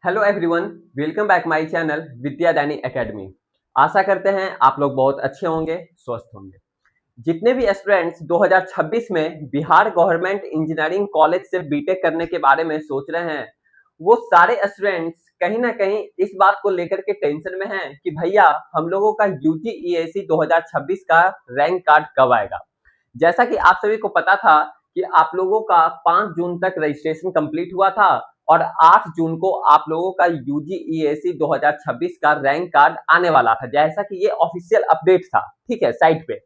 Hello everyone, welcome back my channel Vidyadani academy. आशा करते हैं आप लोग बहुत अच्छे होंगे, स्वस्थ होंगे। जितने भी स्टूडेंट्स 2026 में बिहार गवर्नमेंट इंजीनियरिंग कॉलेज से बीटेक करने के बारे में सोच रहे हैं, वो सारे स्टूडेंट्स कहीं ना कहीं इस बात को लेकर के टेंशन में हैं कि भैया हम लोगों का यूजीईएसी 2026 का रैंक कार्ड कब आएगा। जैसा कि आप सभी को पता था कि आप लोगों का 5 जून तक रजिस्ट्रेशन कंप्लीट हुआ था और 8 जून को आप लोगों का यूजीईएसी 2026 का रैंक कार्ड आने वाला था, जैसा कि ये ऑफिशियल अपडेट था, ठीक है, साइट पे।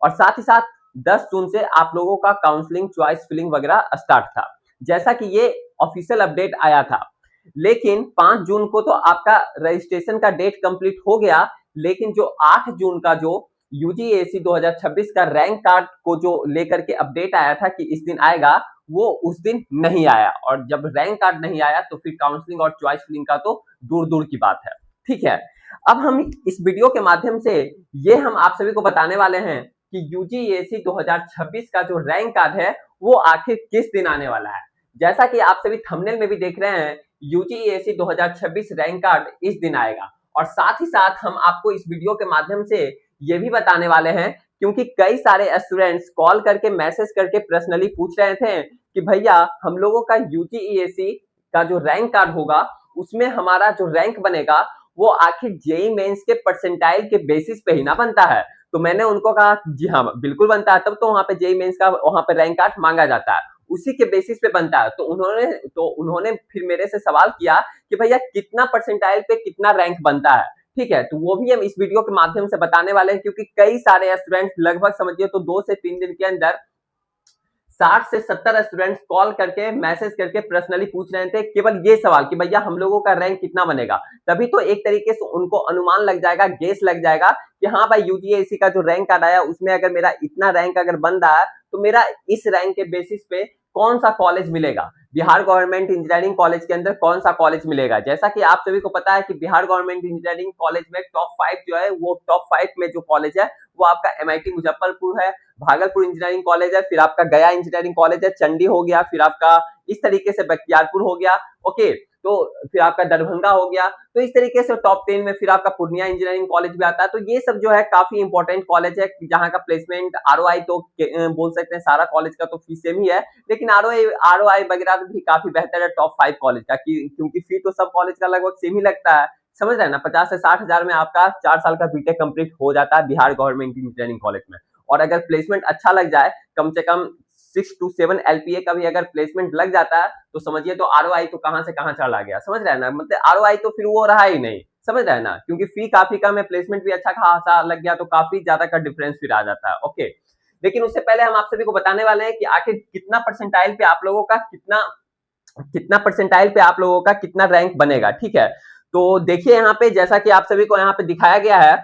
और साथ ही साथ 10 जून से आप लोगों का काउंसलिंग, चॉइस फिलिंग वगैरह स्टार्ट था, जैसा कि ये ऑफिशियल अपडेट आया था। लेकिन 5 जून को तो आपका रजिस्ट्रेशन का डेट कंप्लीट हो गया, लेकिन जो 8 जून का जो यूजीएसी 2026 का रैंक कार्ड को जो लेकर के अपडेट आया था कि इस दिन आएगा, वो उस दिन नहीं आया। और जब रैंक कार्ड नहीं आया तो फिर काउंसलिंग और चॉइस फिलिंग का तो दूर दूर की बात है, ठीक है। अब हम इस वीडियो के माध्यम से ये हम आप सभी को बताने वाले हैं कि यूजीएसी 2026 का जो रैंक कार्ड है वो आखिर किस दिन आने वाला है। जैसा कि आप सभी थंबनेल में भी देख रहे हैं, यूजीएसी 2026 रैंक कार्ड इस दिन आएगा। और साथ ही साथ हम आपको इस वीडियो के माध्यम से ये भी बताने वाले हैं, क्योंकि कई सारे स्टूडेंट्स कॉल करके, मैसेज करके पर्सनली पूछ रहे थे कि भैया हम लोगों का यूजीईएसी का जो रैंक कार्ड होगा उसमें हमारा जो रैंक बनेगा वो आखिर जेई मेंस के परसेंटाइल के बेसिस पे ही ना बनता है। तो मैंने उनको कहा जी हाँ बिल्कुल बनता है, तब तो वहां पे जेई मेंस का वहां पे रैंक कार्ड मांगा जाता है, उसी के बेसिस पे बनता है। तो उन्होंने फिर मेरे से सवाल किया कि भैया कितना परसेंटाइल पे कितना रैंक बनता है, ठीक है। तो वो भी हम इस वीडियो के माध्यम से बताने वाले हैं, क्योंकि कई सारे स्टूडेंट्स लगभग समझिए तो 2 से 3 दिन के अंदर 60 से 70 स्टूडेंट्स कॉल करके, मैसेज करके पर्सनली पूछ रहे थे केवल ये सवाल कि भैया हम लोगों का रैंक कितना बनेगा। तभी तो एक तरीके से उनको अनुमान लग जाएगा, गेस लग जाएगा कि हाँ भाई यूजीएसी का जो रैंक कार्ड आया उसमें अगर मेरा इतना रैंक अगर बन रहा है तो मेरा इस रैंक के बेसिस पे कौन सा कॉलेज मिलेगा, बिहार गवर्नमेंट इंजीनियरिंग कॉलेज के अंदर कौन सा कॉलेज मिलेगा। जैसा कि आप सभी को पता है कि बिहार गवर्नमेंट इंजीनियरिंग कॉलेज में टॉप 5 जो है, वो टॉप 5 में जो कॉलेज है वो आपका एमआईटी मुजफ्फरपुर है, भागलपुर इंजीनियरिंग कॉलेज है, फिर आपका गया इंजीनियरिंग कॉलेज है, चंडी हो गया, फिर आपका इस तरीके से बख्तियारपुर हो गया, ओके, तो फिर आपका दरभंगा हो गया। तो इस तरीके से टॉप 10 में फिर आपका पूर्णिया इंजीनियरिंग कॉलेज भी आता है। तो ये सब जो है काफी इंपॉर्टेंट कॉलेज है, जहां का प्लेसमेंट आरओआई तो बोल सकते हैं, सारा कॉलेज का तो फी सेम ही है, लेकिन आरओआई वगैरह भी काफी बेहतर है टॉप 5 कॉलेज का, क्योंकि फी तो सब कॉलेज का लगभग सेम ही लगता है, समझ रहे हैं ना। 50 से 60 हजार में आपका 4 साल का बीटेक कंप्लीट हो जाता है बिहार गवर्नमेंट इंजीनियरिंग कॉलेज में। और अगर प्लेसमेंट अच्छा लग जाए, कम से कम 6 to 7 एलपीए का भी अगर प्लेसमेंट लग जाता है, तो समझिए तो आरओआई तो कहां से कहां चला गया, समझ रहे हैं ना। मतलब आरओआई तो फिर वो रहा ही नहीं, समझ रहे हैं ना, क्योंकि फी काफी कम है, प्लेसमेंट भी अच्छा खासा लग गया तो काफी ज्यादा का डिफरेंस फिर आ जाता है, ओके। लेकिन उससे पहले हम आप सभी को बताने वाले हैं कि आखिर कितना परसेंटाइल पे आप लोगों का कितना कितना परसेंटाइल पे आप लोगों का कितना रैंक बनेगा, ठीक है। तो देखिए यहाँ पे, जैसा कि आप सभी को यहाँ पे दिखाया गया है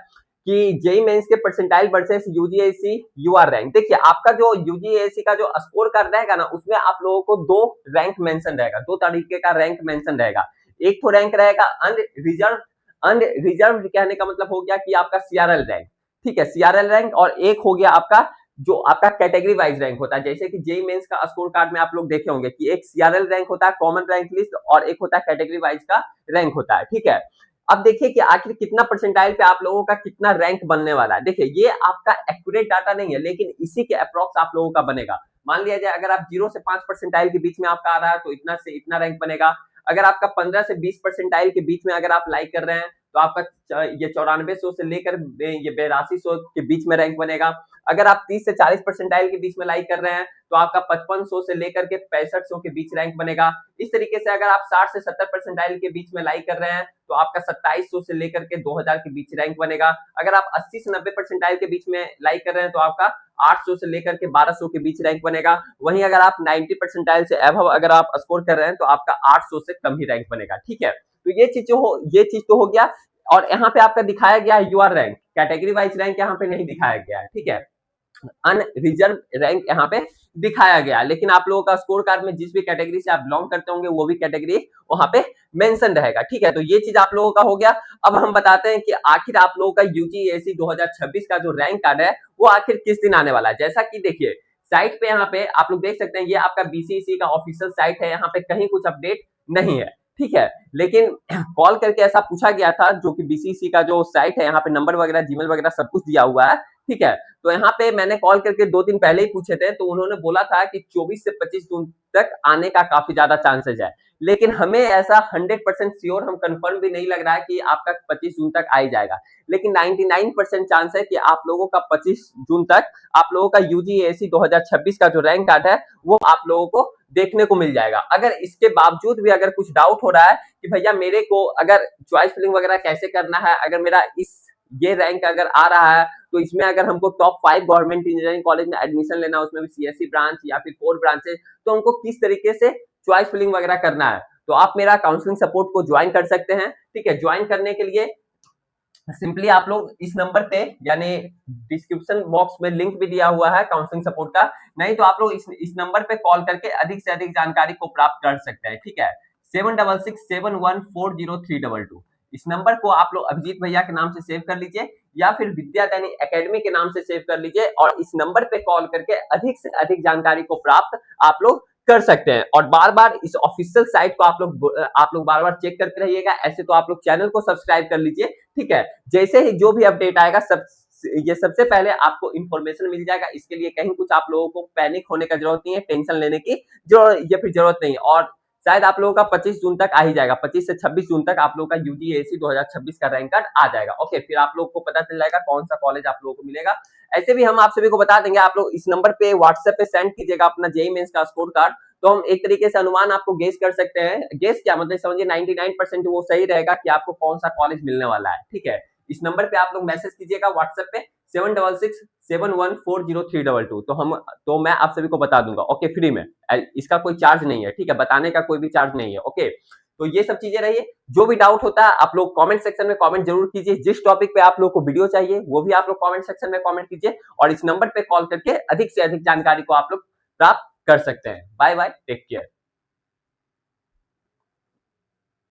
कि जेई मेंस के परसेंटाइल वर्सेस यूजीएसी यूआर रैंक। देखिए आपका जो यूजीएसी का जो स्कोर कार्ड रहेगा ना, उसमें आप लोगों को 2 रैंक मेंशन रहेगा, 2 तरीके का रैंक मेंशन रहेगा। एक तो रैंक रहेगा अनरिजर्व। अनरिजर्व कहने का मतलब हो गया कि आपका सीआरएल रैंक, ठीक है, सीआरएल रैंक। और एक हो गया आपका जो आपका कैटेगरी वाइज रैंक होता है, जैसे कि जेई मेंस का स्कोर कार्ड में आप लोग देखे होंगे कि एक सीआरएल रैंक होता है, कॉमन रैंक लिस्ट, और एक होता है कैटेगरी वाइज का रैंक होता है, ठीक है। अब देखिए कि आखिर कितना परसेंटाइल पे आप लोगों का कितना रैंक बनने वाला है। देखिए ये आपका एक्यूरेट डाटा नहीं है, लेकिन इसी के अप्रॉक्स आप लोगों का बनेगा। मान लिया जाए अगर आप 0 से 5 परसेंटाइल के बीच में आपका आ रहा है तो इतना से इतना रैंक बनेगा। अगर आपका 15 से 20 परसेंटाइल के बीच में अगर आप लाइक कर रहे हैं तो आपका ये 9400 से लेकर ये 8200 के बीच में रैंक बनेगा। अगर आप 30 से 40 परसेंटाइल के बीच में लाइक कर रहे हैं तो आपका 5500 से लेकर के 6500 के बीच रैंक बनेगा। इस तरीके से अगर आप 60 से 70 परसेंटाइल के बीच में लाइक कर रहे हैं तो आपका 2700 से लेकर के 2000 के बीच रैंक बनेगा। अगर आप 80 से 90 परसेंटाइल के बीच में लाइक कर रहे हैं तो आपका 800 से लेकर के 1200 के बीच रैंक बनेगा। वहीं अगर आप 90 परसेंटाइल से अबव अगर आप स्कोर कर रहे हैं तो आपका 800 से कम ही रैंक बनेगा, ठीक है। तो ये चीज तो हो गया। और यहाँ पे आपका दिखाया गया है UR rank, category wise rank यहाँ पे नहीं दिखाया गया है, ठीक है। अनरिजर्व रैंक यहाँ पे दिखाया गया, लेकिन आप लोगों का स्कोर कार्ड में जिस भी कैटेगरी से आप बिलोंग करते होंगे वो भी कैटेगरी वहां पे मेंशन रहेगा, ठीक है। तो ये चीज आप लोगों का हो गया। अब हम बताते हैं कि आखिर आप लोगों का यूजीएसी 2026 का जो रैंक कार्ड है वो आखिर किस दिन आने वाला है। जैसा कि देखिए साइट पे यहाँ पे आप लोग देख सकते हैं, ये आपका बीसीईसी का ऑफिशियल साइट है, यहाँ पे कहीं कुछ अपडेट नहीं है, ठीक है। लेकिन कॉल करके ऐसा पूछा गया था, जो कि बीसीसी का जो साइट है, यहाँ पे नंबर वगैरह, जीमेल वगैरह सब कुछ दिया हुआ है, ठीक है। तो यहाँ पे मैंने कॉल करके 2 दिन पहले ही पूछे थे, तो उन्होंने बोला था कि 24 से 25 जून तक आने का काफी ज्यादा चांसेस है। लेकिन हमें ऐसा 100% श्योर, हम कंफर्म भी नहीं लग रहा है कि आपका 25 जून तक आ ही जाएगा। लेकिन 99% चांस है कि आप लोगों का 25 जून तक आप लोगों का यूजीएसी 2026 का जो रैंक कार्ड है वो आप लोगों को देखने को मिल जाएगा। अगर इसके बावजूद भी अगर कुछ डाउट हो रहा है कि भैया मेरे को अगर चॉइस फिलिंग वगैरह कैसे करना है, अगर मेरा ये रैंक अगर आ रहा है तो इसमें अगर हमको टॉप 5 गवर्नमेंट इंजीनियरिंग कॉलेज में एडमिशन लेना है, उसमें भी सीएससी ब्रांच या फिर कोर ब्रांचेस, तो हमको किस तरीके से चॉइस फिलिंग वगैरह करना है, तो आप मेरा काउंसलिंग सपोर्ट को ज्वाइन कर सकते हैं। ठीक है, ज्वाइन करने के लिए सिंपली आप लोग इस नंबर पे, यानी डिस्क्रिप्शन बॉक्स में लिंक भी दिया हुआ है काउंसलिंग सपोर्ट का, नहीं तो आप लोग इस नंबर पे कॉल करके अधिक से अधिक जानकारी को प्राप्त कर सकते हैं। ठीक है, 7667140322। इस नंबर को आप लोग अभिजीत भैया के नाम से सेव कर लीजिए या फिर विद्यादानी एकेडमी के नाम से सेव कर लीजिए, और इस नंबर पे कॉल करके अधिक से अधिक जानकारी को प्राप्त आप लोग कर सकते हैं। और बार बार इस ऑफिशियल साइट को आप लोग बार बार चेक करते रहिएगा। ऐसे तो आप लोग चैनल को सब्सक्राइब कर लीजिए, ठीक है। जैसे ही जो भी अपडेट आएगा ये सबसे पहले आपको इंफॉर्मेशन मिल जाएगा। इसके लिए कहीं कुछ आप लोगों को पैनिक होने का जरूरत नहीं है, टेंशन लेने की जो ये फिर जरूरत नहीं। और शायद आप लोगों का 25 जून तक आ ही जाएगा, 25 से 26 जून तक आप लोगों का यूजीएसी 2026 का रैंक कार्ड आ जाएगा। ओके, फिर आप लोग को पता चल जाएगा कौन सा कॉलेज आप लोगों को मिलेगा। ऐसे भी हम आप सभी को बता देंगे, आप लोग इस नंबर पे व्हाट्सएप पे सेंड कीजिएगा अपना जेईई मेंस का स्कोर कार्ड, तो हम एक तरीके से अनुमान आपको गेस कर सकते हैं। गेस क्या मतलब, समझिए 99% वो सही रहेगा कि आपको कौन सा कॉलेज मिलने वाला है। ठीक है, इस नंबर पे आप लोग मैसेज कीजिएगा व्हाट्सएप पे 7667140322, तो मैं आप सभी को बता दूंगा। ओके, फ्री में, इसका कोई चार्ज नहीं है। ठीक है, बताने का कोई भी चार्ज नहीं है। ओके, तो ये सब चीजें रही। जो भी डाउट होता है आप लोग कमेंट सेक्शन में कमेंट जरूर कीजिए। जिस टॉपिक पे आप लोग को वीडियो चाहिए वो भी आप लोग कमेंट सेक्शन में कमेंट कीजिए, और इस नंबर पे कॉल करके अधिक से अधिक जानकारी को आप लोग प्राप्त कर सकते हैं। Bye bye, take care.